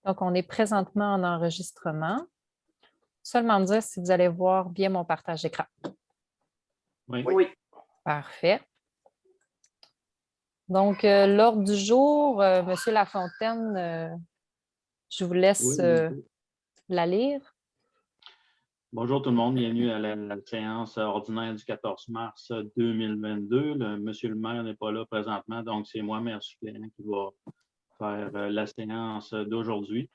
Donc, on est présentement en enregistrement. Seulement me dire si vous allez voir bien mon partage d'écran. Oui. Oui. Parfait. Donc, l'ordre du jour, M. Lafontaine, je vous laisse la lire. Bonjour tout le monde, bienvenue à la séance ordinaire du 14 mars 2022. Monsieur le maire n'est pas là présentement, donc c'est moi, maire suppléant, qui va faire la séance d'aujourd'hui.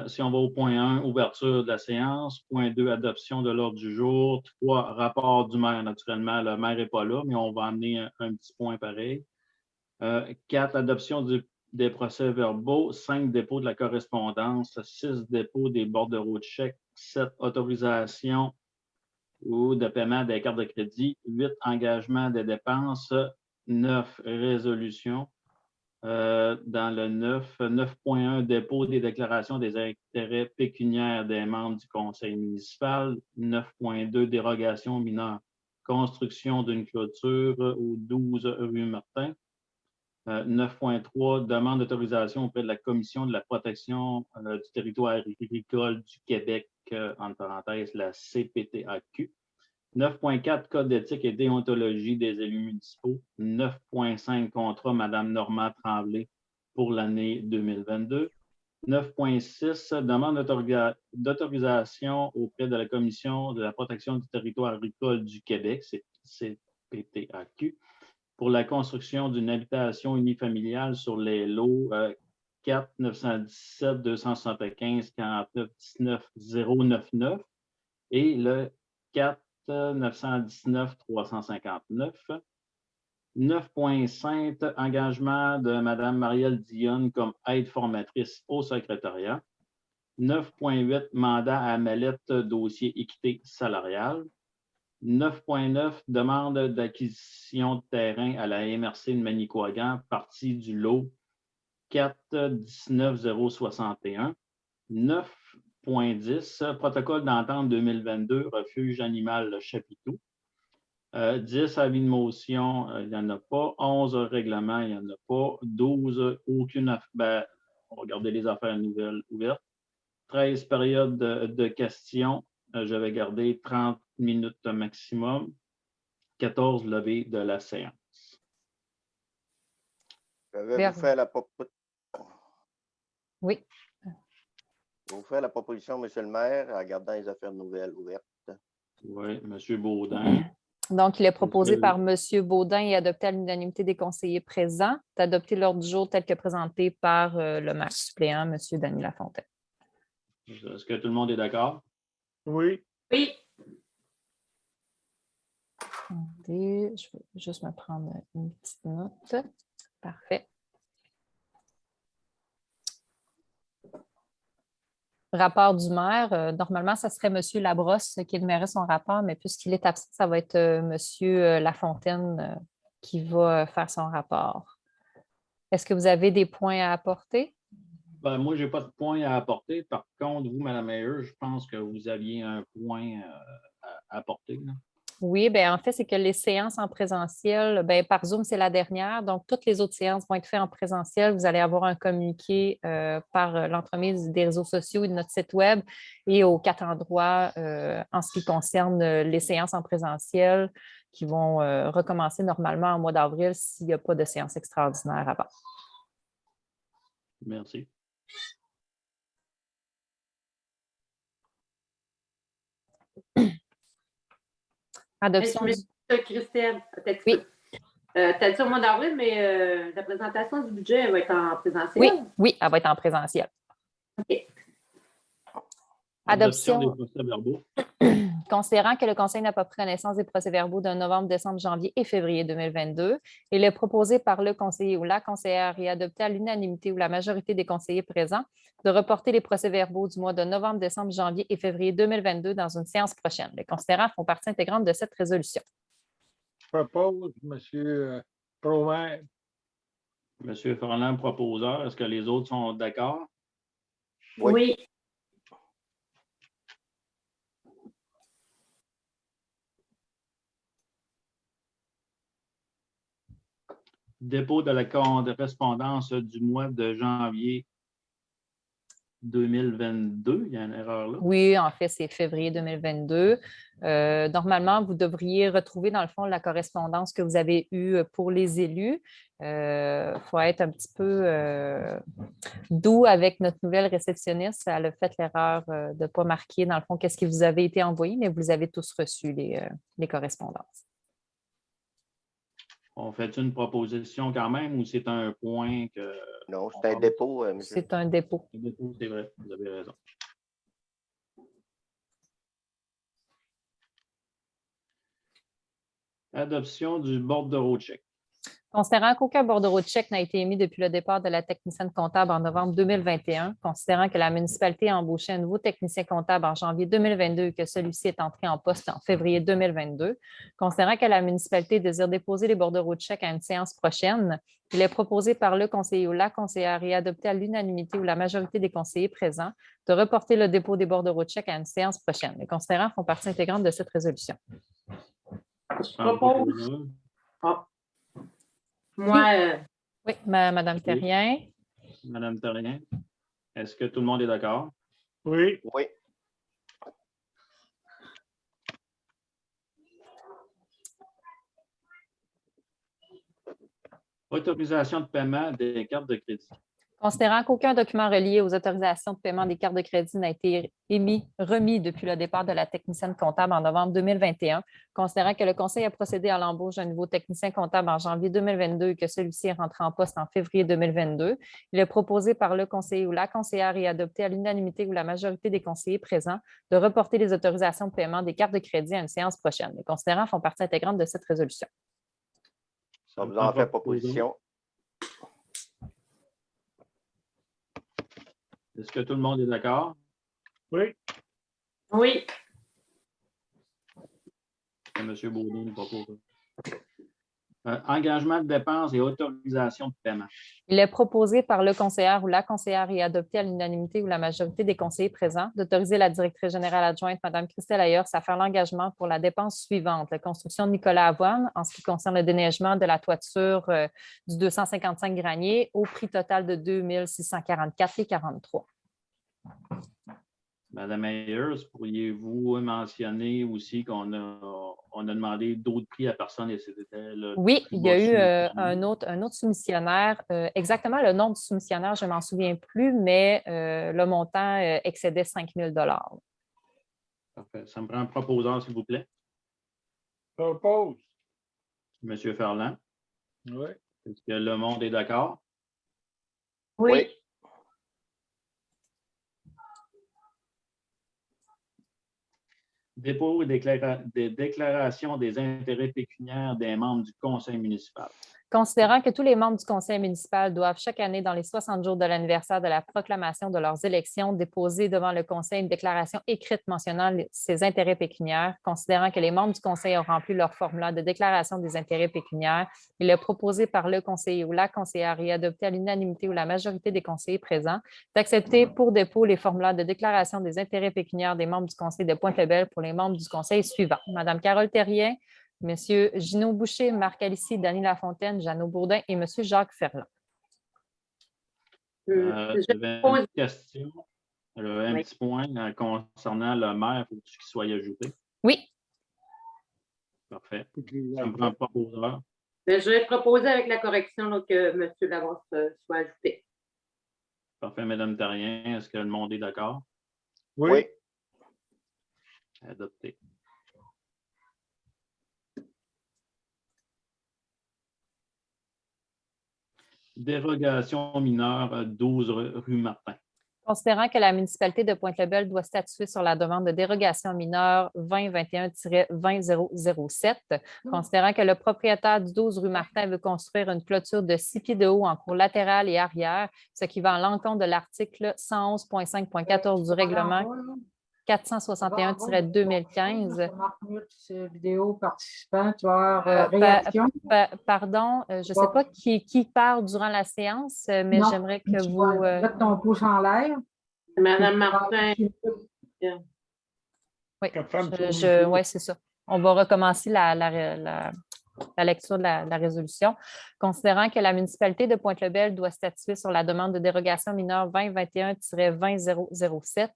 Si on va au point 1, ouverture de la séance. Point 2, adoption de l'ordre du jour. 3, rapport du maire. Naturellement, le maire n'est pas là, mais on va amener un petit point pareil. 4, adoption des procès-verbaux. 5, dépôt de la correspondance. 6, dépôt des bordereaux de chèques. 7, autorisation ou de paiement des cartes de crédit. 8, engagement des dépenses. 9, résolution. Dans le 9.1, dépôt des déclarations des intérêts pécuniaires des membres du conseil municipal. 9.2, dérogation mineure. Construction d'une clôture au 12 rue Martin. 9.3, demande d'autorisation auprès de la Commission de la protection du territoire agricole du Québec, entre parenthèses, la CPTAQ. 9.4, Code d'éthique et déontologie des élus municipaux. 9.5, contrat Mme Normand Tremblay pour l'année 2022. 9.6, demande d'autorisation auprès de la Commission de la protection du territoire agricole du Québec, CPTAQ, pour la construction d'une habitation unifamiliale sur les lots 4 917 275 49 19 099 et le 4 919 359. 9.5, engagement de Mme Marielle Dionne comme aide formatrice au secrétariat. 9.8, mandat à mallette dossier équité salariale. 9.9, demande d'acquisition de terrain à la MRC de Manicouagan, partie du lot 4 19 061. 9.10, protocole d'entente 2022, refuge animal Chapiteau. 10, avis de motion, il n'y en a pas. 11, règlement, il n'y en a pas. 12, aucune affaire. On va regarder les affaires nouvelles ouvertes. 13, période de questions. Je vais garder 30 minutes maximum. 14, levée de la séance. Je vais vous faire la proposition. Oui. Je vais vous faire la proposition, M. le maire, en gardant les affaires nouvelles ouvertes. Oui, M. Baudin. Donc, il est proposé par M. Baudin et adopté à l'unanimité des conseillers présents d'adopter l'ordre du jour tel que présenté par le maire suppléant, M. Denis Lafontaine. Est-ce que tout le monde est d'accord? Oui. Oui. Attendez, je vais juste me prendre une petite note. Parfait. Rapport du maire, normalement, ça serait M. Labrosse qui énumérait son rapport, mais puisqu'il est absent, ça va être M. Lafontaine qui va faire son rapport. Est-ce que vous avez des points à apporter? Ben, moi, je n'ai pas de point à apporter. Par contre, vous, Mme Mayer, je pense que vous aviez un point à apporter. Là. Oui, bien, en fait, c'est que les séances en présentiel, bien, par Zoom, c'est la dernière. Donc, toutes les autres séances vont être faites en présentiel. Vous allez avoir un communiqué par l'entremise des réseaux sociaux et de notre site Web et aux 4 endroits en ce qui concerne les séances en présentiel qui vont recommencer normalement en mois d'avril s'il n'y a pas de séance extraordinaire avant. Merci. Adoption Christelle, oui. Tu as dit au mois d'avril, mais la présentation du budget elle va être en présentiel? Oui, oui, elle va être en présentiel. OK. Adoption des procès-verbaux. Considérant que le Conseil n'a pas pris connaissance des procès-verbaux de novembre, décembre, janvier et février 2022, il est proposé par le conseiller ou la conseillère et adopté à l'unanimité ou la majorité des conseillers présents de reporter les procès-verbaux du mois de novembre, décembre, janvier et février 2022 dans une séance prochaine. Les considérants font partie intégrante de cette résolution. Je propose, M. Promaire. M. Ferland, proposeur, est-ce que les autres sont d'accord? Oui. Dépôt de la correspondance du mois de janvier 2022. Il y a une erreur là. Oui, en fait, c'est février 2022. Normalement, vous devriez retrouver, dans le fond, la correspondance que vous avez eue pour les élus. Il faut être un petit peu doux avec notre nouvelle réceptionniste. Elle a fait l'erreur de ne pas marquer, dans le fond, qu'est-ce qui vous avait été envoyé, mais vous les avez tous reçus, les correspondances. On fait une proposition quand même ou c'est un point que. Non, c'est un dépôt, monsieur. C'est un dépôt. C'est vrai, vous avez raison. Adoption du bordereau de chèque. Considérant qu'aucun bordereau de chèque n'a été émis depuis le départ de la technicienne comptable en novembre 2021, considérant que la municipalité a embauché un nouveau technicien comptable en janvier 2022 et que celui-ci est entré en poste en février 2022, considérant que la municipalité désire déposer les bordereaux de chèque à une séance prochaine, il est proposé par le conseiller ou la conseillère et adopté à l'unanimité ou la majorité des conseillers présents de reporter le dépôt des bordereaux de chèque à une séance prochaine. Les considérants font partie intégrante de cette résolution. Je propose. Ah. Moi, Oui, Madame Terrien. Madame Terrien, est-ce que tout le monde est d'accord? Oui. Oui. Autorisation de paiement des cartes de crédit. Considérant qu'aucun document relié aux autorisations de paiement des cartes de crédit n'a été remis depuis le départ de la technicienne comptable en novembre 2021, considérant que le Conseil a procédé à l'embauche d'un nouveau technicien comptable en janvier 2022 et que celui-ci est rentré en poste en février 2022, il est proposé par le conseiller ou la conseillère et adopté à l'unanimité ou la majorité des conseillers présents de reporter les autorisations de paiement des cartes de crédit à une séance prochaine. Les considérants font partie intégrante de cette résolution. Ça vous en fait proposition. Est-ce que tout le monde est d'accord? Oui. oui. M. Baudin nous propose. Engagement de dépenses et autorisation de paiement. Il est proposé par le conseillère ou la conseillère et adopté à l'unanimité ou la majorité des conseillers présents d'autoriser la directrice générale adjointe, Mme Christelle Ayers, à faire l'engagement pour la dépense suivante: la construction de Nicolas Avoine en ce qui concerne le déneigement de la toiture du 255 Granier au prix total de 2 644,43 $. Madame Ayers, pourriez-vous mentionner aussi qu'on a demandé d'autres prix à personne et c'était le. Oui, il y a eu un autre soumissionnaire. Exactement le nom du soumissionnaire, je ne m'en souviens plus, mais le montant excédait 5 000 $. Parfait. Ça me prend un proposeur, s'il vous plaît. Propose. M. Ferland. Oui. Est-ce que le monde est d'accord? Oui. Dépôt des déclarations des intérêts pécuniaires des membres du conseil municipal. Considérant que tous les membres du conseil municipal doivent chaque année, dans les 60 jours de l'anniversaire de la proclamation de leurs élections, déposer devant le conseil une déclaration écrite mentionnant ses intérêts pécuniaires, considérant que les membres du conseil ont rempli leur formulaire de déclaration des intérêts pécuniaires, il est proposé par le conseiller ou la conseillère et adopté à l'unanimité ou la majorité des conseillers présents d'accepter pour dépôt les formulaires de déclaration des intérêts pécuniaires des membres du conseil de Pointe-le-Bel pour les membres du conseil suivants: Mme Carole Terrien, Messieurs Gino Boucher, Marc Alici, Dany Lafontaine, Jeannot Bourdin et M. Jacques Ferland. J'avais une question. J'avais un petit point concernant le maire, il faut qu'il soit ajouté. Oui. Parfait. Ça me prend pas proposeur. Je vais proposer avec la correction là, que M. Lagrosse soit ajouté. Parfait, Mme Terrien. Est-ce que le monde est d'accord? Oui. Adopté. Dérogation mineure 12 rue Martin. Considérant que la municipalité de Pointe-le-Bel doit statuer sur la demande de dérogation mineure 2021-20007, considérant que le propriétaire du 12 rue Martin veut construire une clôture de 6 pieds de haut en cour latérale et arrière, ce qui va à l'encontre de l'article 111.5.14 du règlement 461-2015. Vidéo participant, tu vas avoir réaction. Pardon, je ne sais pas qui parle durant la séance, mais j'aimerais que vous... Mettre ton pouce en l'air. Mme Martin. Oui, c'est ça. On va recommencer la lecture de la résolution. Considérant que la municipalité de Pointe-le-Bel doit statuer sur la demande de dérogation mineure 2021-20007,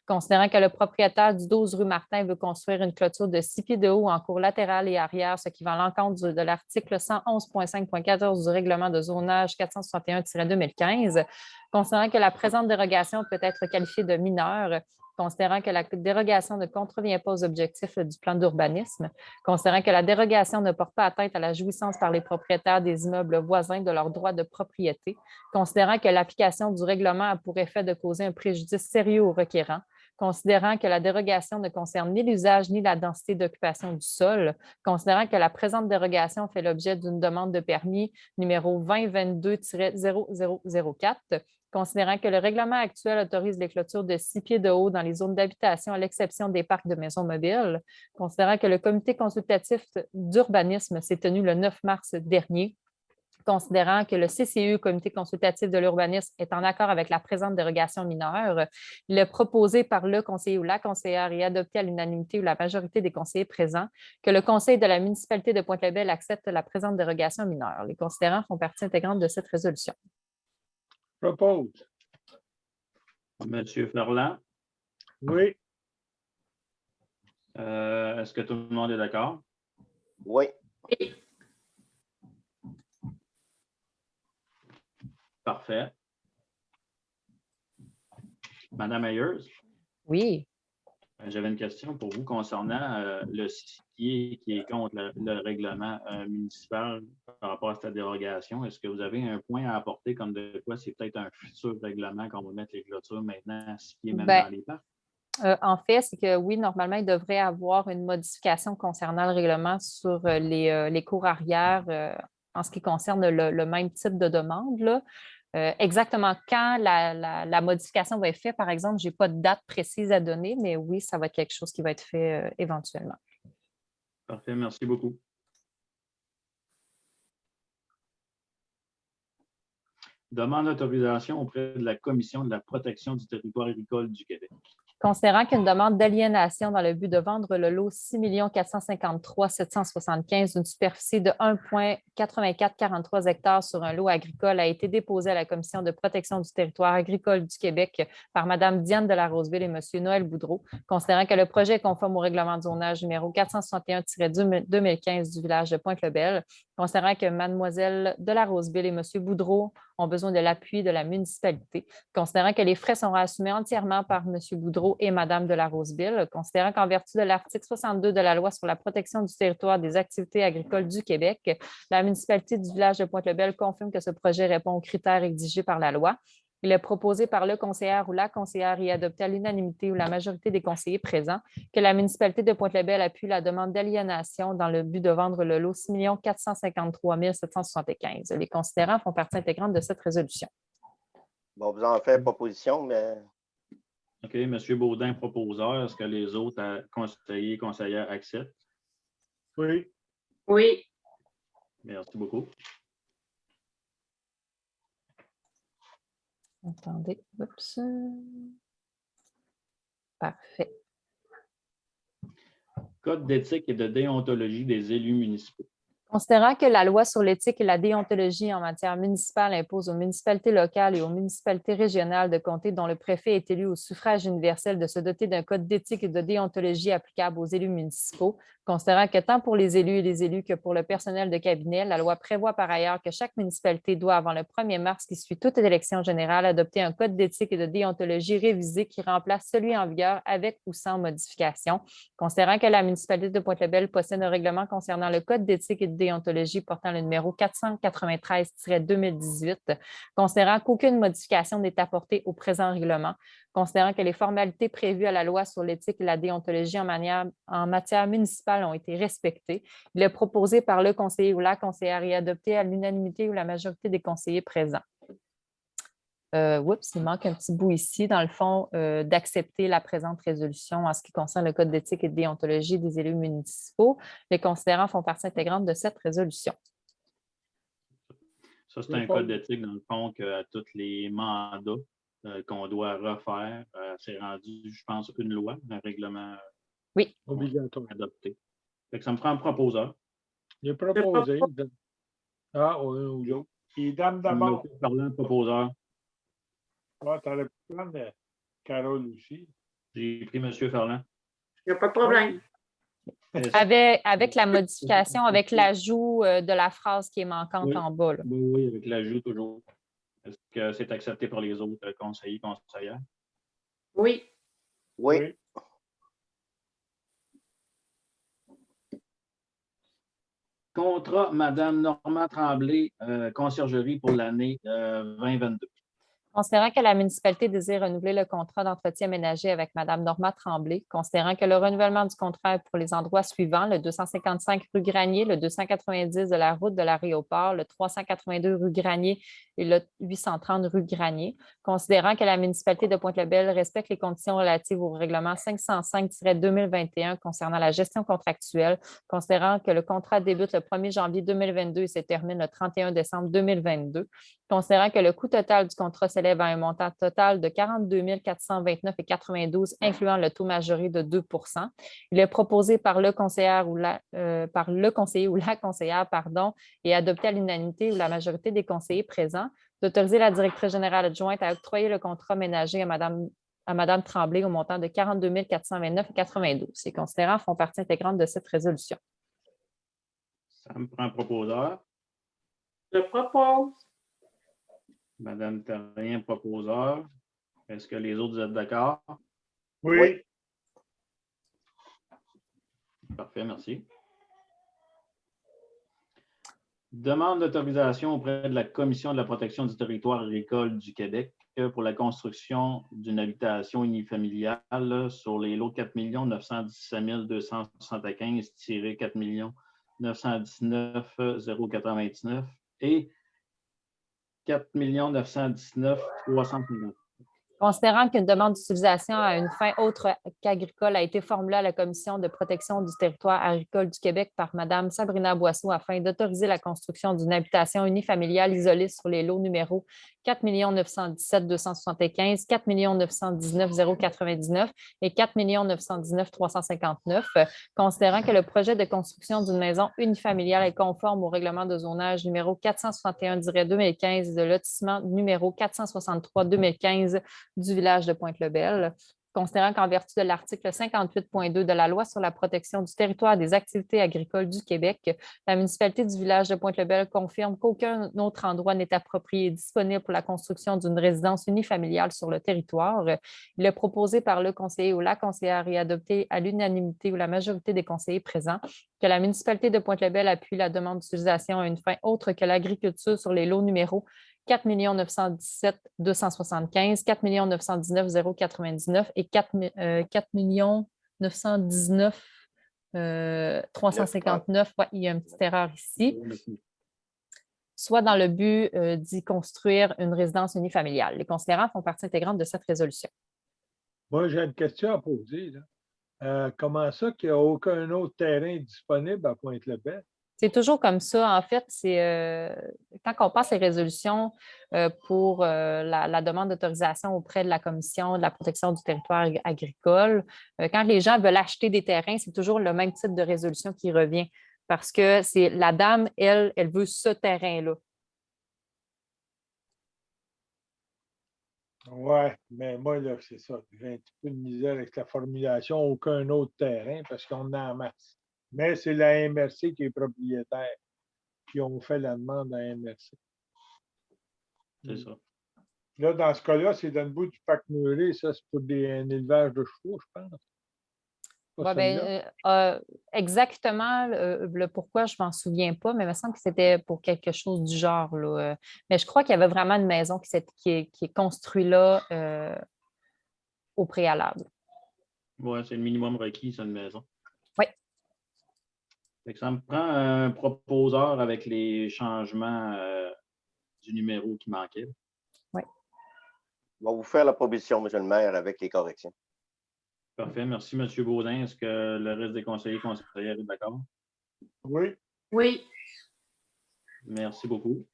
considérant que le propriétaire du 12 rue Martin veut construire une clôture de 6 pieds de haut en cour latérale et arrière, ce qui va à l'encontre de l'article 111.5.14 du règlement de zonage 461-2015, considérant que la présente dérogation peut être qualifiée de mineure, considérant que la dérogation ne contrevient pas aux objectifs du plan d'urbanisme, considérant que la dérogation ne porte pas atteinte à la jouissance par les propriétaires des immeubles voisins de leurs droits de propriété, considérant que l'application du règlement a pour effet de causer un préjudice sérieux aux requérants, considérant que la dérogation ne concerne ni l'usage ni la densité d'occupation du sol, considérant que la présente dérogation fait l'objet d'une demande de permis numéro 2022-0004, considérant que le règlement actuel autorise les clôtures de 6 pieds de haut dans les zones d'habitation à l'exception des parcs de maisons mobiles, considérant que le comité consultatif d'urbanisme s'est tenu le 9 mars dernier, considérant que le CCU, Comité consultatif de l'urbanisme, est en accord avec la présente dérogation mineure, il est proposé par le conseiller ou la conseillère et adopté à l'unanimité ou la majorité des conseillers présents que le conseil de la municipalité de Pointe-le-Bel accepte la présente dérogation mineure. Les considérants font partie intégrante de cette résolution. Propose. Monsieur Ferland, Oui. est-ce que tout le monde est d'accord? Oui. Parfait. Madame Ayers, Oui. j'avais une question pour vous concernant le CIE qui est contre le règlement municipal par rapport à cette dérogation. Est-ce que vous avez un point à apporter comme de quoi c'est peut-être un futur règlement qu'on va mettre les clôtures maintenant à 6 pieds même dans les parcs? En fait, c'est que oui, normalement, il devrait y avoir une modification concernant le règlement sur les cours arrière en ce qui concerne le même type de demande, là. Exactement quand la modification va être faite, par exemple, je n'ai pas de date précise à donner, mais oui, ça va être quelque chose qui va être fait éventuellement. Parfait, merci beaucoup. Demande d'autorisation auprès de la Commission de la protection du territoire agricole du Québec. Considérant qu'une demande d'aliénation dans le but de vendre le lot 6 453 775 d'une superficie de 1,8443 hectares sur un lot agricole a été déposée à la Commission de protection du territoire agricole du Québec par Mme Diane de la Roseville et M. Noël Boudreau, considérant que le projet est conforme au règlement de zonage numéro 461-2015 du village de Pointe-le-Bel, considérant que Mme de la Roseville et M. Boudreau ont besoin de l'appui de la municipalité, considérant que les frais seront assumés entièrement par M. Boudreau et Mme de la Roseville, considérant qu'en vertu de l'article 62 de la Loi sur la protection du territoire des activités agricoles du Québec, la municipalité du village de Pointe-le-Bel confirme que ce projet répond aux critères exigés par la loi. Il est proposé par le conseillère ou la conseillère et adopté à l'unanimité ou la majorité des conseillers présents que la municipalité de Pointe-le-Bel appuie la demande d'aliénation dans le but de vendre le lot 6 453 775. Les considérants font partie intégrante de cette résolution. Bon, vous en faites proposition, mais OK, M. Baudin, proposeur, est-ce que les autres conseillers et conseillères acceptent? Oui. Oui. Merci beaucoup. Attendez. Oups. Parfait. Code d'éthique et de déontologie des élus municipaux. Considérant que la loi sur l'éthique et la déontologie en matière municipale impose aux municipalités locales et aux municipalités régionales de comté dont le préfet est élu au suffrage universel de se doter d'un code d'éthique et de déontologie applicable aux élus municipaux, considérant que tant pour les élus et les élus que pour le personnel de cabinet, la loi prévoit par ailleurs que chaque municipalité doit, avant le 1er mars qui suit toute élection générale, adopter un code d'éthique et de déontologie révisé qui remplace celui en vigueur avec ou sans modification, considérant que la municipalité de Pointe-le-Bel possède un règlement concernant le code d'éthique et de déontologie portant le numéro 493-2018, considérant qu'aucune modification n'est apportée au présent règlement, considérant que les formalités prévues à la loi sur l'éthique et la déontologie en matière municipale ont été respectées. Il est proposé par le conseiller ou la conseillère et adopté à l'unanimité ou la majorité des conseillers présents. Il manque un petit bout ici, dans le fond, d'accepter la présente résolution en ce qui concerne le code d'éthique et de déontologie des élus municipaux. Les considérants font partie intégrante de cette résolution. Ça, c'est un code d'éthique, dans le fond, qu'à tous les mandats qu'on doit refaire, c'est rendu, je pense, une loi, un règlement oui. Obligatoire. adopté. Fait que ça me prend un proposeur. Il est proposé. Ah, oui, ou l'autre. Et Dame d'abord. Monsieur Ferland, proposeur. Ah, t'aurais pu prendre Carole aussi. J'ai pris M. Ferland. Il n'y a pas de problème. Avec la modification, avec l'ajout de la phrase qui est manquante Oui. en bas. Là. Oui, avec l'ajout toujours. Est-ce que c'est accepté par les autres conseillers, conseillères? Oui. Oui. Contrat Madame Normand Tremblay, conciergerie pour l'année 2022. Considérant que la municipalité désire renouveler le contrat d'entretien ménager avec Mme Norma Tremblay, considérant que le renouvellement du contrat est pour les endroits suivants, le 255 rue Granier, le 290 de la route de l'aéroport, le 382 rue Granier et le 830 rue Granier, considérant que la municipalité de Pointe-le-Bel respecte les conditions relatives au règlement 505-2021 concernant la gestion contractuelle, considérant que le contrat débute le 1er janvier 2022 et se termine le 31 décembre 2022, considérant que le coût total du contrat s'élève à un montant total de 42 429,92 incluant le taux majoré de 2 Il est proposé par le conseiller ou la conseillère et adopté à l'unanimité ou la majorité des conseillers présents d'autoriser la directrice générale adjointe à octroyer le contrat ménager à Mme Tremblay au montant de 42 429,92. Ces considérants font partie intégrante de cette résolution. Ça me prend un proposeur. Je propose. Madame Terrien, proposeur. Est-ce que les autres, vous êtes d'accord? Oui. Parfait, merci. Demande d'autorisation auprès de la Commission de la protection du territoire agricole du Québec pour la construction d'une habitation unifamiliale sur les lots 4 917 275-4 919 099 et 4 919 350. Considérant qu'une demande d'utilisation à une fin autre qu'agricole a été formulée à la Commission de protection du territoire agricole du Québec par Mme Sabrina Boisseau afin d'autoriser la construction d'une habitation unifamiliale isolée sur les lots numéros 4 917 275, 4 919 099 et 4 919 359, considérant que le projet de construction d'une maison unifamiliale est conforme au règlement de zonage numéro 461-2015 de lotissement numéro 463-2015 du village de Pointe-le-Bel, considérant qu'en vertu de l'article 58.2 de la Loi sur la protection du territoire et des activités agricoles du Québec, la municipalité du village de Pointe-le-Bel confirme qu'aucun autre endroit n'est approprié et disponible pour la construction d'une résidence unifamiliale sur le territoire. Il est proposé par le conseiller ou la conseillère et adopté à l'unanimité ou la majorité des conseillers présents que la municipalité de Pointe-le-Bel appuie la demande d'utilisation à une fin autre que l'agriculture sur les lots numéros 4 917 275, 4 919 099 et 4 919 359. Ouais, il y a une petite erreur ici. Soit dans le but d'y construire une résidence unifamiliale. Les considérants font partie intégrante de cette résolution. Moi, j'ai une question à poser. Là. Comment ça qu'il n'y a aucun autre terrain disponible à Pointe-le-Bel? C'est toujours comme ça. En fait, c'est quand on passe les résolutions pour la demande d'autorisation auprès de la Commission de la protection du territoire agricole, quand les gens veulent acheter des terrains, c'est toujours le même type de résolution qui revient parce que c'est la dame, elle veut ce terrain-là. Oui, mais moi, là, c'est ça. J'ai un petit peu de misère avec la formulation aucun autre terrain parce qu'on en a en masse. Mais c'est la MRC qui est propriétaire. Puis on fait la demande à la MRC. C'est ça. Là, dans ce cas-là, c'est dans le bout du parc Murray. Ça, c'est pour un élevage de chevaux, je pense. Ouais, exactement le pourquoi, je ne m'en souviens pas, mais il me semble que c'était pour quelque chose du genre. Là. Mais je crois qu'il y avait vraiment une maison qui est construite là au préalable. Oui, c'est le minimum requis, c'est une maison. Oui. Fait que ça me prend un proposeur avec les changements du numéro qui manquait. Oui. On va vous faire la proposition, M. le maire, avec les corrections. Parfait. Merci, M. Baudin. Est-ce que le reste des conseillers et conseillères est d'accord? Oui. Oui. Merci beaucoup.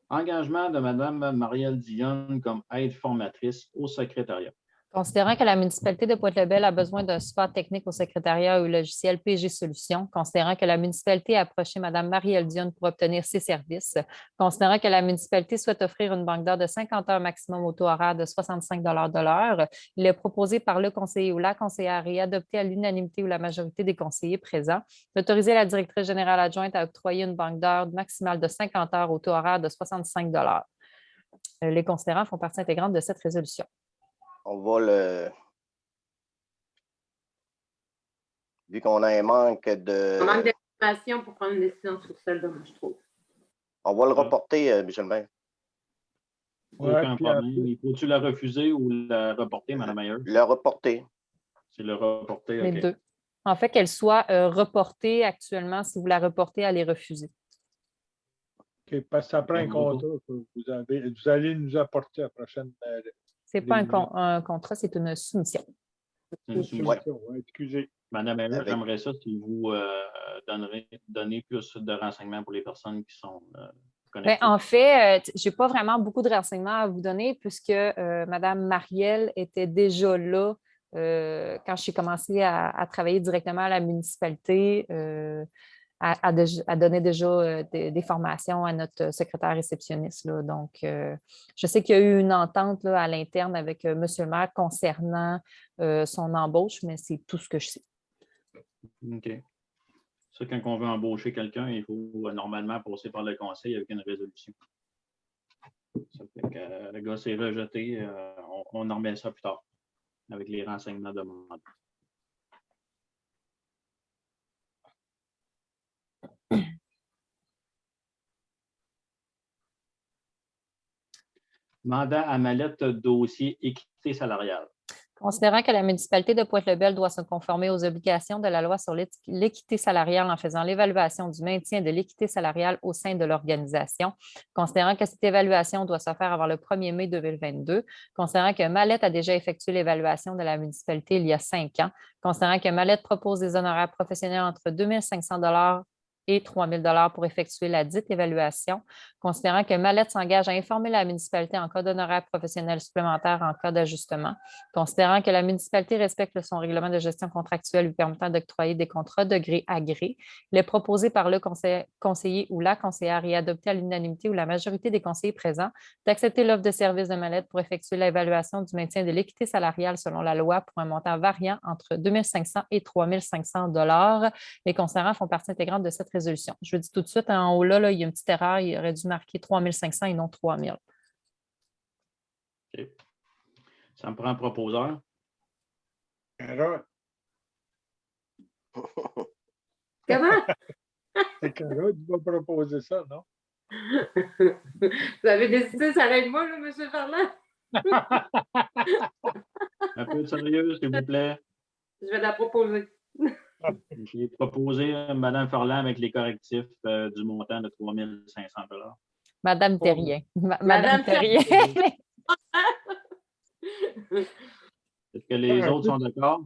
Engagement de Mme Marielle Dionne comme aide formatrice au secrétariat. Considérant que la municipalité de Pointe-le-Bel a besoin d'un support technique au secrétariat ou au logiciel PG Solutions, considérant que la municipalité a approché Mme Marie-Èle Dionne pour obtenir ses services, considérant que la municipalité souhaite offrir une banque d'heures de 50 heures maximum au taux horaire de 65 de l'heure, il est proposé par le conseiller ou la conseillère et adopté à l'unanimité ou la majorité des conseillers présents d'autoriser la directrice générale adjointe à octroyer une banque d'heures maximale de 50 heures au taux horaire de 65 de l'heure. Les considérants font partie intégrante de cette résolution. On va le. Vu qu'on a un manque de. On manque d'informations pour prendre une décision sur celle-là, moi, je trouve. On va le reporter, M. le maire. Aucun puis problème. après- Il faut-tu la refuser ou la reporter, Mme Mayer? Le reporter. C'est le reporter, Les OK. deux. En fait, qu'elle soit reportée actuellement, si vous la reportez, elle est refusée. OK, parce que ça prend un Ok, contrat que vous allez nous apporter à la prochaine Ce n'est pas réunion. un contrat, c'est une soumission. C'est une soumission. soumission. Ouais, excusez. Madame Mayer, Avec- j'aimerais ça si vous donnez plus de renseignements pour les personnes qui sont Bien, connectées. en fait, je n'ai pas vraiment beaucoup de renseignements à vous donner puisque Mme Marielle était déjà là quand j'ai commencé à travailler directement à la municipalité. Elle donnait déjà des formations à notre secrétaire réceptionniste, là. Donc, je sais qu'il y a eu une entente là, à l'interne avec M. le maire concernant son embauche, mais c'est tout ce que je sais. OK. Ça, quand on veut embaucher quelqu'un, il faut normalement passer par le conseil avec une résolution. Ça fait que le gars s'est rejeté, on en remet ça plus tard avec les renseignements demandés. Mandat à mallette dossier équité salariale. Considérant que la municipalité de Pointe-le-Bel doit se conformer aux obligations de la loi sur l'équité salariale en faisant l'évaluation du maintien de l'équité salariale au sein de l'organisation, considérant que cette évaluation doit se faire avant le 1er mai 2022, considérant que Mallette a déjà effectué l'évaluation de la municipalité il y a 5 ans, considérant que Mallette propose des honoraires professionnels entre 2 500 et 3 000 pour effectuer la dite évaluation, considérant que Mallette s'engage à informer la municipalité en cas d'honoraires professionnels supplémentaires en cas d'ajustement, considérant que la municipalité respecte son règlement de gestion contractuelle lui permettant d'octroyer des contrats de gré à gré, il est proposé par le conseiller ou la conseillère et adopté à l'unanimité ou la majorité des conseillers présents d'accepter l'offre de service de Mallette pour effectuer l'évaluation du maintien de l'équité salariale selon la loi pour un montant variant entre 2 500 et 3 500 $. Les considérants font partie intégrante de cette résolution. Je vous dis tout de suite, en haut là, il y a une petite erreur, il aurait dû marquer 3 500 et non 3 000. OK. Ça me prend un proposeur. Cara, Comment? c'est Cara qui va proposer ça, non? Vous avez décidé, ça va être moi, là, M. Ferland? Un peu de sérieux, s'il vous plaît. Je vais la proposer. J'ai proposé Mme Ferland avec les correctifs du montant de 3 500 $. Madame Terrien. Madame Madame Terrien. Est-ce que les Un autres peu- sont d'accord?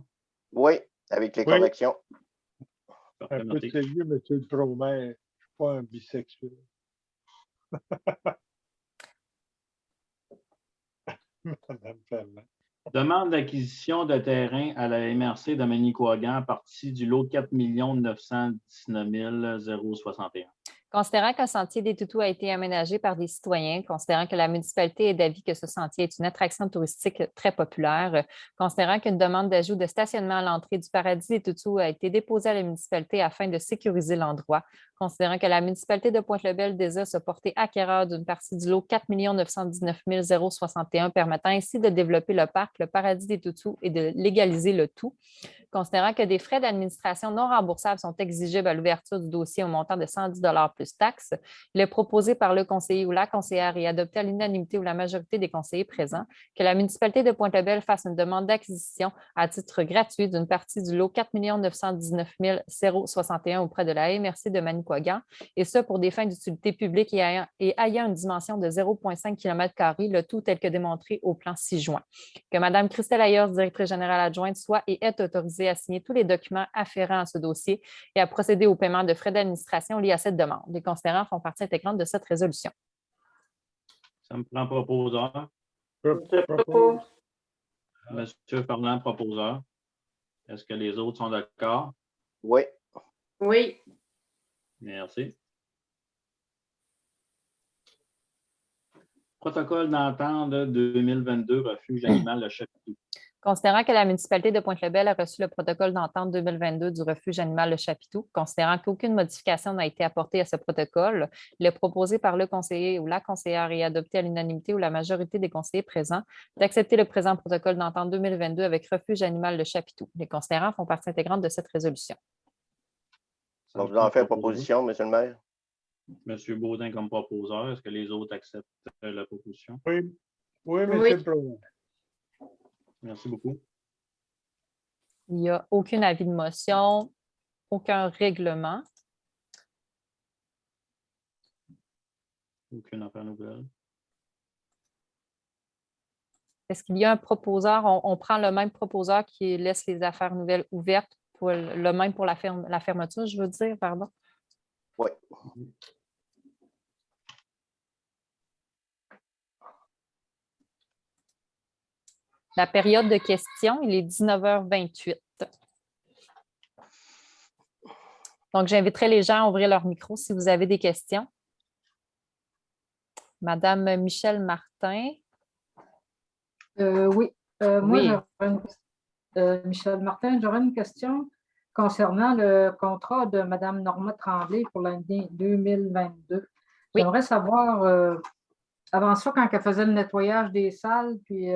Oui, avec les Oui. corrections. Parfait, Un peu de noté. sérieux, M. le Pro-maire. Je ne suis pas un bisexuel. Madame Ferland. Demande d'acquisition de terrain à la MRC de Manicouagan à partir du lot 4 919 061. Considérant qu'un sentier des Toutous a été aménagé par des citoyens, considérant que la municipalité est d'avis que ce sentier est une attraction touristique très populaire, considérant qu'une demande d'ajout de stationnement à l'entrée du Paradis des Toutous a été déposée à la municipalité afin de sécuriser l'endroit, considérant que la municipalité de Pointe-le-Bel désire se porter acquéreur d'une partie du lot 4 919 061 permettant ainsi de développer le parc, le Paradis des Toutous et de légaliser le tout, considérant que des frais d'administration non remboursables sont exigibles à l'ouverture du dossier au montant de 110 $ plus taxes, il est proposé par le conseiller ou la conseillère et adopté à l'unanimité ou la majorité des conseillers présents que la municipalité de Pointe-le-Bel fasse une demande d'acquisition à titre gratuit d'une partie du lot 4 919 061 auprès de la MRC de Manicouagan, et ce pour des fins d'utilité publique et ayant une dimension de 0,5 km², le tout tel que démontré au plan 6 juin. Que Mme Christelle Ayers, directrice générale adjointe, soit et est autorisée à signer tous les documents afférents à ce dossier et à procéder au paiement de frais d'administration liés à cette demande. Les considérants font partie intégrante de cette résolution. Ça me prend proposeur. Je propose. Monsieur Ferland, proposeur. Est-ce que les autres sont d'accord? Oui. Oui. Merci. Protocole d'entente 2022, refuge animal Le Chapitou. Considérant que la municipalité de Pointe-le-Bel a reçu le protocole d'entente 2022 du refuge animal Le Chapitou, considérant qu'aucune modification n'a été apportée à ce protocole, il est proposé par le conseiller ou la conseillère et adopté à l'unanimité ou la majorité des conseillers présents d'accepter le présent protocole d'entente 2022 avec refuge animal Le Chapitou. Les considérants font partie intégrante de cette résolution. Donc, je vous en fais proposition, Monsieur le maire. Monsieur Baudin comme proposeur. Est-ce que les autres acceptent la proposition? Oui, oui, Monsieur Oui. le Président. Merci beaucoup. Il n'y a aucun avis de motion, aucun règlement. Aucune affaire nouvelle. Est-ce qu'il y a un proposeur? On prend le même proposeur qui laisse les affaires nouvelles ouvertes, pour le même pour la fermeture, je veux dire, pardon. Oui. La période de questions, il est 19h28. Donc, j'inviterai les gens à ouvrir leur micro si vous avez des questions. Madame Michèle Martin. Oui. Moi, Oui. Michel Martin, j'aurais une question concernant le contrat de Mme Norma Tremblay pour l'année 2022. Oui. J'aimerais savoir, avant ça, quand elle faisait le nettoyage des salles, puis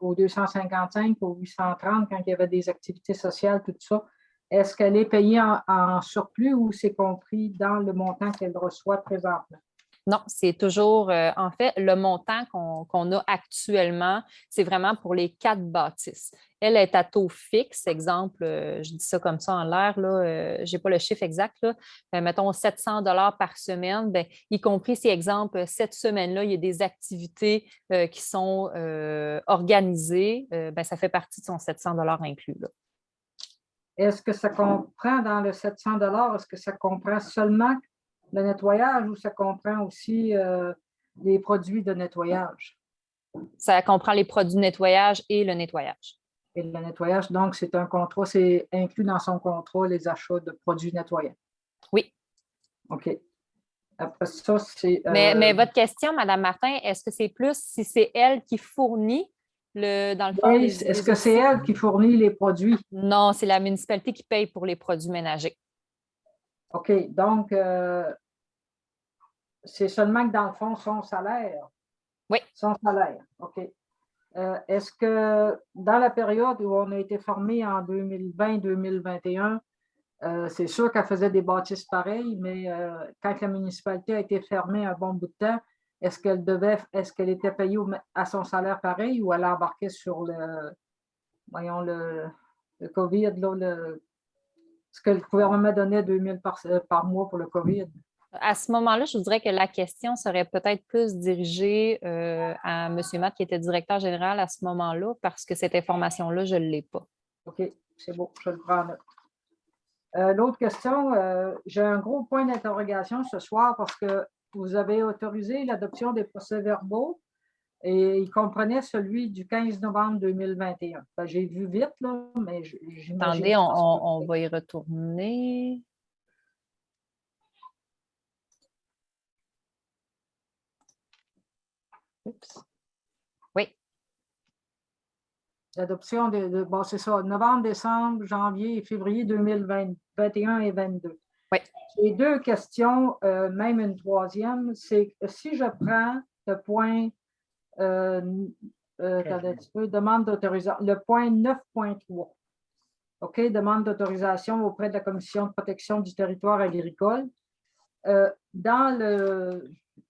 au 255, au 830, quand il y avait des activités sociales, tout ça, est-ce qu'elle est payée en surplus ou c'est compris dans le montant qu'elle reçoit présentement? Non, c'est toujours, en fait, le montant qu'on a actuellement, c'est vraiment pour les 4 bâtisses. Elle est à taux fixe, exemple, je dis ça comme ça en l'air, je n'ai pas le chiffre exact, là, mettons 700 $ par semaine, bien, y compris si, exemple, cette semaine-là, il y a des activités qui sont organisées, bien, ça fait partie de son 700 $ inclus. Là. Est-ce que ça comprend dans le 700 $, est-ce que ça comprend seulement le nettoyage ou ça comprend aussi les produits de nettoyage? Ça comprend les produits de nettoyage et le nettoyage. Et le nettoyage, donc, c'est un contrat, c'est inclus dans son contrat les achats de produits nettoyants. Oui. OK. Après ça, c'est. Mais votre question, Mme Martin, est-ce que c'est plus si c'est elle qui fournit dans le fond? Oui, est-ce que c'est elle qui fournit les produits? Non, c'est la municipalité qui paye pour les produits ménagers. OK. Donc, c'est seulement que dans le fond, son salaire. Oui. Son salaire. OK. Est-ce que dans la période où on a été formé en 2020-2021, c'est sûr qu'elle faisait des bâtisses pareilles, mais quand la municipalité a été fermée un bon bout de temps, est-ce qu'elle était payée à son salaire pareil ou elle embarquait sur le COVID, là, ce que le gouvernement donnait 2 000 par mois pour le COVID? À ce moment-là, je vous dirais que la question serait peut-être plus dirigée à M. Matt, qui était directeur général à ce moment-là, parce que cette information-là, je ne l'ai pas. OK, c'est beau, je le prends là. L'autre question, j'ai un gros point d'interrogation ce soir parce que vous avez autorisé l'adoption des procès-verbaux et il comprenait celui du 15 novembre 2021. Ben, j'ai vu vite, là, mais j'imagine... Attendez, on va y retourner. Oups. Oui. L'adoption bon, c'est ça, novembre, décembre, janvier et février 2021 et 2022. Oui. J'ai 2 questions, même une troisième. C'est si je prends le point, demande d'autorisation, le point 9.3. OK, demande d'autorisation auprès de la Commission de protection du territoire agricole. Dans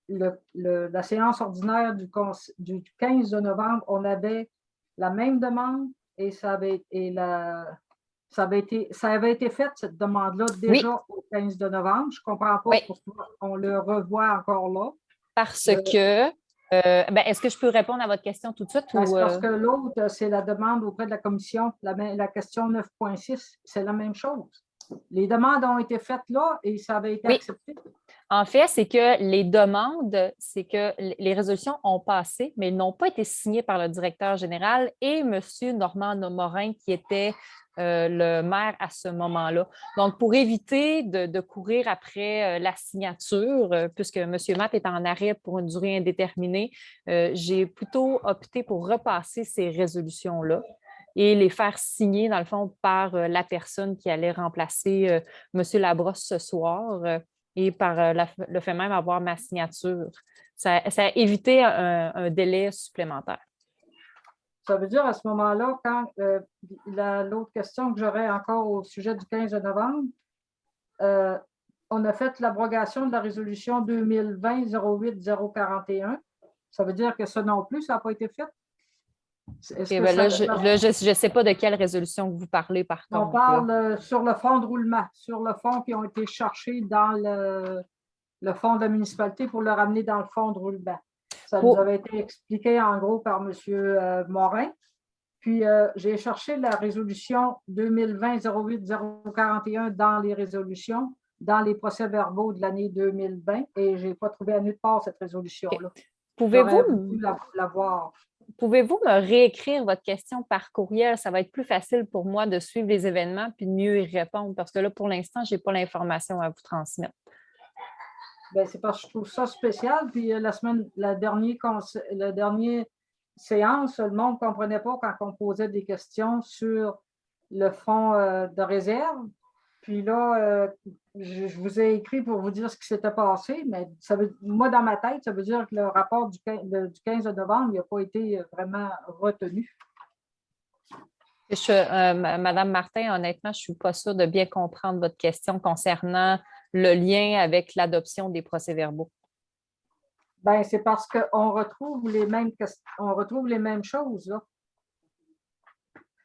la séance ordinaire du 15 novembre, on avait la même demande et ça avait été fait, cette demande-là, déjà au 15 de novembre. Je ne comprends pas pourquoi on le revoit encore là. Parce que, est-ce que je peux répondre à votre question tout de suite? Parce que l'autre, c'est la demande auprès de la commission, la question 9.6, c'est la même chose. Les demandes ont été faites là et ça avait été accepté. En fait, c'est que les demandes, c'est que les résolutions ont passé, mais elles n'ont pas été signées par le directeur général et M. Normand Morin, qui était le maire à ce moment-là. Donc, pour éviter de courir après la signature, puisque M. Matt est en arrêt pour une durée indéterminée, j'ai plutôt opté pour repasser ces résolutions-là et les faire signer, dans le fond, par la personne qui allait remplacer M. Labrosse ce soir et par le fait même avoir ma signature. Ça a évité un délai supplémentaire. Ça veut dire à ce moment-là, quand l'autre question que j'aurais encore au sujet du 15 novembre, on a fait l'abrogation de la résolution 2020-08-041. Ça veut dire que ça non plus, ça n'a pas été fait? Okay, ben là, je ne sais pas de quelle résolution vous parlez, par contre. On parle sur le fonds de roulement, sur le fonds qui ont été cherchés dans le fonds de la municipalité pour le ramener dans le fonds de roulement. Ça nous avait été expliqué en gros par M. Morin. Puis, j'ai cherché la résolution 2020-08-041 dans les résolutions, dans les procès-verbaux de l'année 2020, et je n'ai pas trouvé à nulle part cette résolution-là. Okay. Pouvez-vous la voir? Pouvez-vous me réécrire votre question par courriel? Ça va être plus facile pour moi de suivre les événements puis de mieux y répondre parce que là, pour l'instant, je n'ai pas l'information à vous transmettre. Bien, c'est parce que je trouve ça spécial. Puis la dernière séance, le monde ne comprenait pas quand on posait des questions sur le fonds de réserve. Puis là, je vous ai écrit pour vous dire ce qui s'était passé, mais moi, dans ma tête, ça veut dire que le rapport du 15 novembre n'a pas été vraiment retenu. Madame Martin, honnêtement, je ne suis pas sûre de bien comprendre votre question concernant le lien avec l'adoption des procès-verbaux. Bien, c'est parce qu'on retrouve les mêmes choses, là.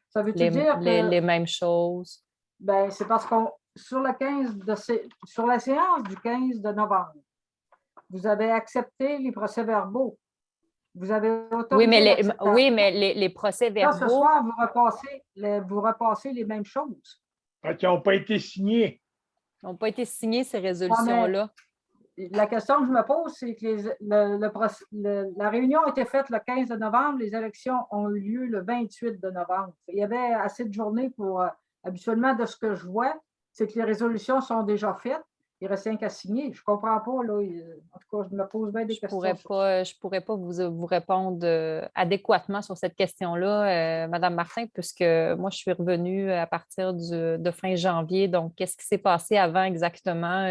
Ça veut-tu dire que... Les mêmes choses? Bien, c'est parce qu'on sur la séance du 15 de novembre, vous avez accepté les procès-verbaux. Vous avez autorisé oui, mais les procès-verbaux... Ce soir, vous repassez les mêmes choses. Qui n'ont pas été signés. Ils n'ont pas été signés, ces résolutions-là. La question que je me pose, c'est que la réunion a été faite le 15 de novembre, les élections ont eu lieu le 28 de novembre. Il y avait assez de journées pour... habituellement, de ce que je vois, c'est que les résolutions sont déjà faites. Il reste rien qu'à signer. Je ne comprends pas. Là. En tout cas, je me pose bien des questions. Je ne pourrais pas vous répondre adéquatement sur cette question-là, Madame Martin, puisque moi, je suis revenue à partir de fin janvier. Donc, qu'est-ce qui s'est passé avant exactement?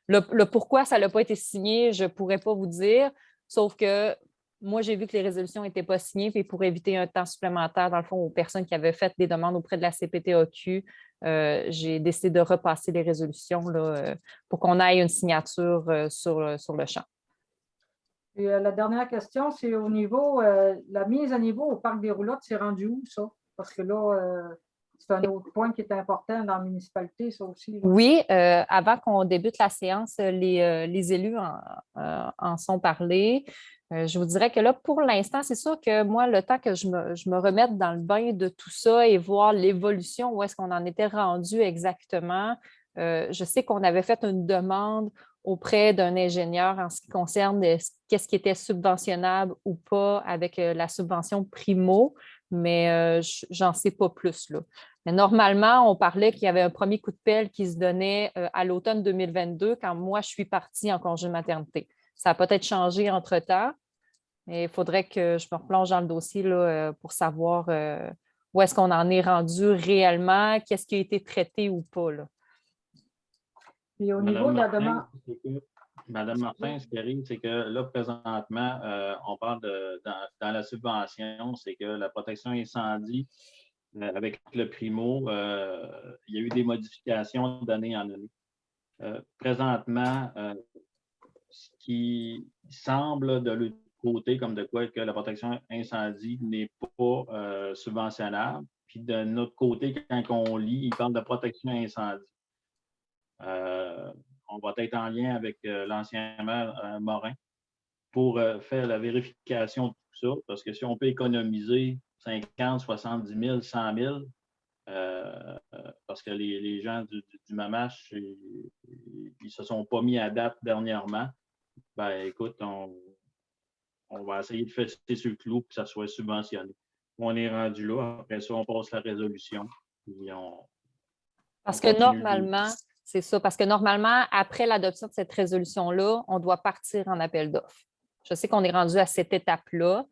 Le pourquoi ça n'a pas été signé, je ne pourrais pas vous dire, sauf que moi, j'ai vu que les résolutions n'étaient pas signées, puis pour éviter un temps supplémentaire, dans le fond, aux personnes qui avaient fait des demandes auprès de la CPTAQ, j'ai décidé de repasser les résolutions là, pour qu'on aille une signature sur le champ. Et la dernière question, c'est au niveau, la mise à niveau au parc des Roulottes, c'est rendu où, ça? Parce que là, c'est un autre point qui est important dans la municipalité, ça aussi. Là. Oui, avant qu'on débute la séance, les élus en sont parlé. Je vous dirais que là, pour l'instant, c'est sûr que moi, le temps que je me remette dans le bain de tout ça et voir l'évolution, où est-ce qu'on en était rendu exactement, je sais qu'on avait fait une demande auprès d'un ingénieur en ce qui concerne qu'est-ce qui était subventionnable ou pas avec la subvention Primo, mais j'en sais pas plus, là. Mais normalement, on parlait qu'il y avait un premier coup de pelle qui se donnait à l'automne 2022 quand moi, je suis partie en congé de maternité. Ça a peut-être changé entre-temps, mais il faudrait que je me replonge dans le dossier là, pour savoir où est-ce qu'on en est rendu réellement, qu'est-ce qui a été traité ou pas. Là. Et au niveau de la demande... Madame Martin, ce qui arrive, c'est que là, présentement, on parle dans la subvention, c'est que la protection incendie, avec le Primo, il y a eu des modifications d'année en année. Présentement, ce qui semble de l'autre côté, comme de quoi que la protection incendie n'est pas subventionnable. Puis de notre côté, quand on lit, il parle de protection incendie. On va être en lien avec l'ancien maire Morin pour faire la vérification de tout ça, parce que si on peut économiser 50, 70 000, 100 000, parce que les gens du Mamache, ils ne se sont pas mis à date dernièrement. Ben, écoute, on va essayer de fester sur le clou pour que ça soit subventionné. On est rendu là. Après ça, on passe la résolution. Puis Parce on que continue normalement, c'est ça, parce que normalement, après l'adoption de cette résolution-là, on doit partir en appel d'offres. Je sais qu'on est rendu à cette étape-là,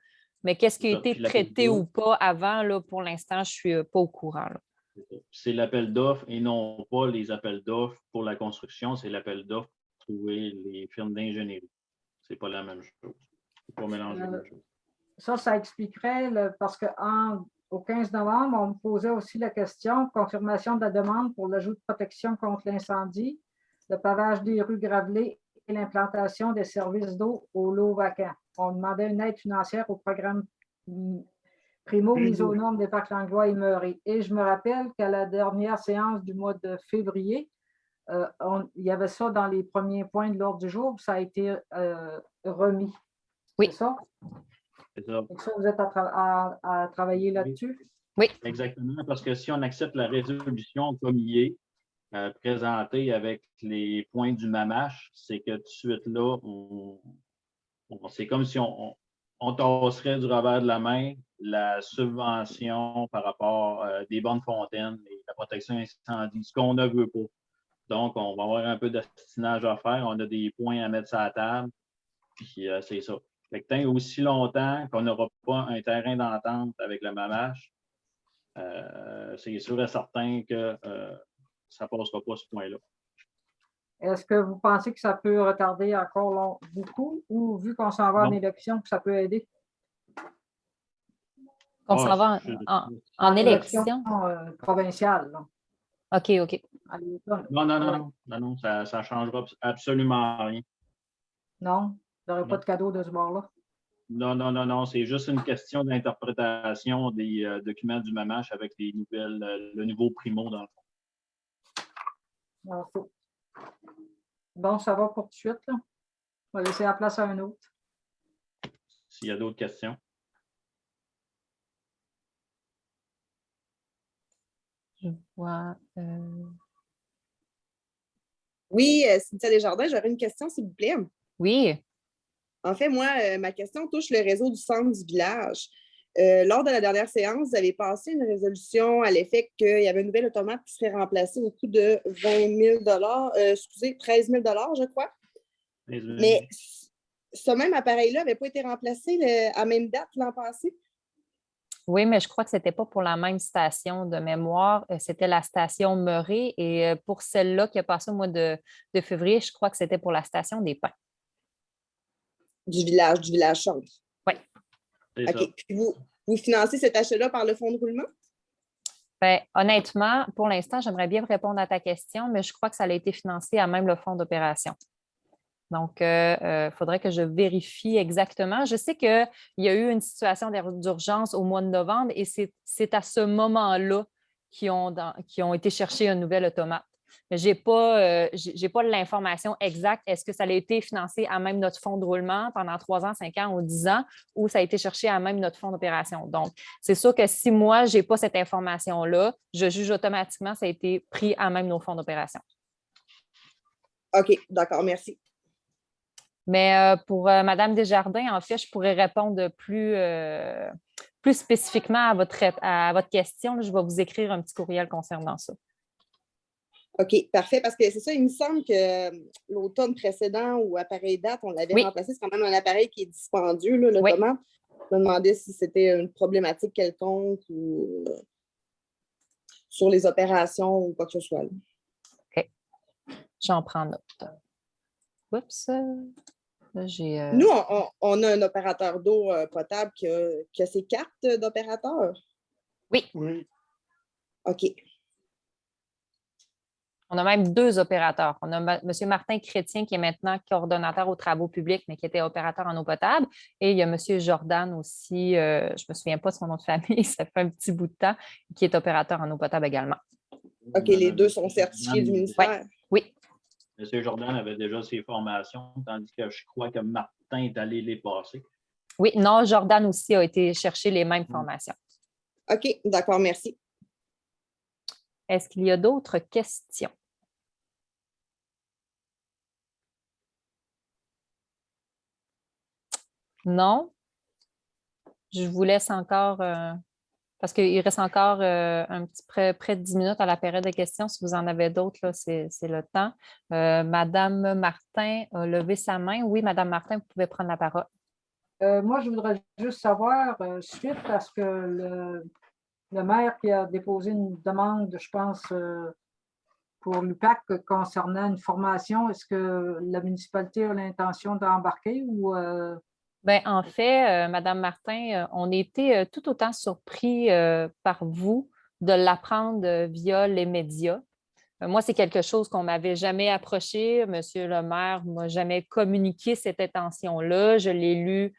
mais qu'est-ce qui a été Puis l'appel traité ou d'offres. pas avant, là, pour l'instant, je ne suis pas au courant. Là. C'est l'appel d'offres et non pas les appels d'offres pour la construction, c'est l'appel d'offres pour trouver les firmes d'ingénierie. Ce n'est pas la même chose. Il ne faut pas mélanger les choses. Ça expliquerait, parce qu'au 15 novembre, on me posait aussi la question, confirmation de la demande pour l'ajout de protection contre l'incendie, le pavage des rues gravelées et l'implantation des services d'eau aux lots vacants. On demandait une aide financière au programme Primo, mise aux normes des parcs Langlois et Meuré. Et je me rappelle qu'à la dernière séance du mois de février, il y avait ça dans les premiers points de l'ordre du jour, ça a été remis. Oui. C'est ça? C'est ça. Et ça, vous êtes à travailler là-dessus? Oui. Exactement, parce que si on accepte la résolution comme il est, présentée avec les points du Mamache, c'est que tout de suite là, c'est comme si on tasserait du revers de la main la subvention par rapport des bonnes fontaines et la protection incendie, ce qu'on ne veut pas. Donc, on va avoir un peu d'astinage à faire. On a des points à mettre sur la table. Puis, c'est ça. Fait que tant aussi longtemps qu'on n'aura pas un terrain d'entente avec le Mamache, c'est sûr et certain que ça ne passera pas ce point-là. Est-ce que vous pensez que ça peut retarder encore beaucoup ou vu qu'on s'en va en élection, que ça peut aider? On s'en va en élection? Provinciale. Là. OK. Non, ça ne changera absolument rien. Non? Vous n'aurez pas de cadeau de ce bord-là? Non, c'est juste une question d'interprétation des documents du Mamache avec le nouveau Primo dans le fond. Bon, ça va pour tout de suite. Là. On va laisser la place à un autre. S'il y a d'autres questions. Je vois. Oui, Cynthia Desjardins, j'aurais une question, s'il vous plaît. Oui. En fait, moi, ma question touche le réseau du centre du village. Lors de la dernière séance, vous avez passé une résolution à l'effet qu'il y avait un nouvel automate qui serait remplacé au coût de 13 000 je crois. Mais ce même appareil-là n'avait pas été remplacé à même date l'an passé? Oui, mais je crois que ce n'était pas pour la même station de mémoire. C'était la station Meuré. Et pour celle-là qui a passé au mois de février, je crois que c'était pour la station des Pins. Du village centre. Oui. OK. Puis vous financez cet achat-là par le fonds de roulement? Bien, honnêtement, pour l'instant, j'aimerais bien répondre à ta question, mais je crois que ça a été financé à même le fonds d'opération. Donc, il faudrait que je vérifie exactement. Je sais qu'il y a eu une situation d'urgence au mois de novembre et c'est à ce moment-là qu'ils ont été chercher un nouvel automate. Mais je n'ai pas l'information exacte. Est-ce que ça a été financé à même notre fonds de roulement pendant 3 ans, 5 ans ou 10 ans ou ça a été cherché à même notre fonds d'opération? Donc, c'est sûr que si moi, je n'ai pas cette information-là, je juge automatiquement que ça a été pris à même nos fonds d'opération. OK, d'accord, merci. Mais pour Mme Desjardins, en fait, je pourrais répondre plus spécifiquement à votre question. Là, je vais vous écrire un petit courriel concernant ça. OK, parfait, parce que c'est ça, il me semble que l'automne précédent ou appareil date, on l'avait remplacé. C'est quand même un appareil qui est dispendieux, l'automate. Je me demandais si c'était une problématique quelconque ou sur les opérations ou quoi que ce soit. Là. OK. J'en prends note. Oups. Là, Nous, on a un opérateur d'eau potable qui a ses cartes d'opérateur. Oui. OK. On a même 2 opérateurs. On a M. Martin Chrétien, qui est maintenant coordonnateur aux travaux publics, mais qui était opérateur en eau potable. Et il y a M. Jordan aussi, je ne me souviens pas de son nom de famille, ça fait un petit bout de temps, qui est opérateur en eau potable également. OK, les 2 sont certifiés du ministère. Oui. M. Jordan avait déjà ses formations, tandis que je crois que Martin est allé les passer. Oui, non, Jordan aussi a été chercher les mêmes formations. OK, d'accord, merci. Est-ce qu'il y a d'autres questions? Non? Je vous laisse encore, parce qu'il reste encore un petit près de 10 minutes à la période de questions. Si vous en avez d'autres, là, c'est le temps. Madame Martin a levé sa main. Oui, Madame Martin, vous pouvez prendre la parole. Moi, je voudrais juste savoir, suite à ce que le maire qui a déposé une demande, je pense, pour l'UPAC concernant une formation, est-ce que la municipalité a l'intention d'embarquer ou Bien, en fait, Madame Martin, on était tout autant surpris par vous de l'apprendre via les médias. Moi, c'est quelque chose qu'on ne m'avait jamais approché. Monsieur le maire ne m'a jamais communiqué cette intention-là. Je l'ai lu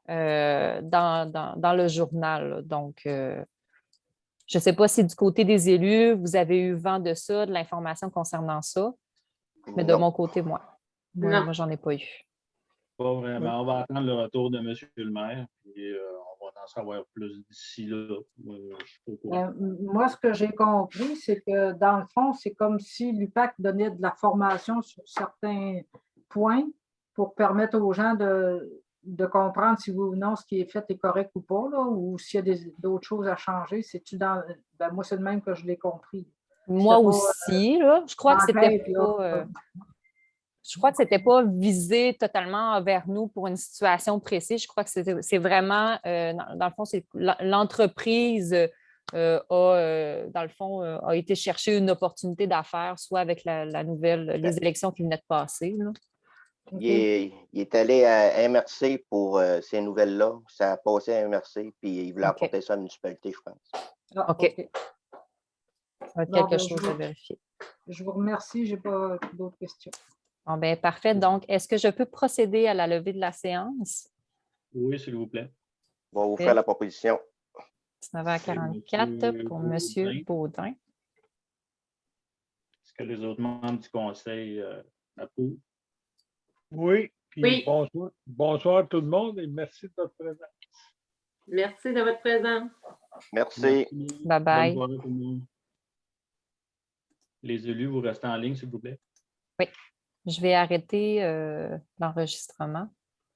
dans le journal, là. Donc, je ne sais pas si du côté des élus, vous avez eu vent de ça, de l'information concernant ça, mais de Non. mon côté, moi, Non. j'en ai pas eu. Pas vraiment. On va attendre le retour de M. le maire, puis on va en savoir plus d'ici là. Je suis pas au courant. moi, ce que j'ai compris, c'est que dans le fond, c'est comme si l'UPAC donnait de la formation sur certains points pour permettre aux gens de comprendre si oui ou non ce qui est fait est correct ou pas, là, ou s'il y a d'autres choses à changer. C'est-tu moi, c'est le même que je l'ai compris. Moi C'était pas, aussi, là, je crois que c'était enquête, là. pas. Je crois que ce n'était pas visé totalement vers nous pour une situation précise. Je crois que c'est vraiment, dans le fond, c'est l'entreprise dans le fond, a été chercher une opportunité d'affaires, soit avec les élections qui venaient de passer, là. OK. Il est allé à MRC pour ces nouvelles-là. Ça a passé à MRC, puis il voulait OK. apporter ça à la municipalité, je pense. Ah, OK. Ça va être Bon, quelque ben, chose à vérifier. Je vous remercie. Je n'ai pas d'autres questions. Bon, ben, parfait. Donc, est-ce que je peux procéder à la levée de la séance? Oui, s'il vous plaît. On va vous faire la proposition. 19h44 pour M. Baudin. Est-ce que les autres membres du conseil approuvent? Oui, puis Oui. bonsoir tout le monde et merci de votre présence. Merci de votre présence. Merci. Bye-bye. Bonne soirée tout le monde. Les élus, vous restez en ligne, s'il vous plaît. Oui. Je vais arrêter l'enregistrement.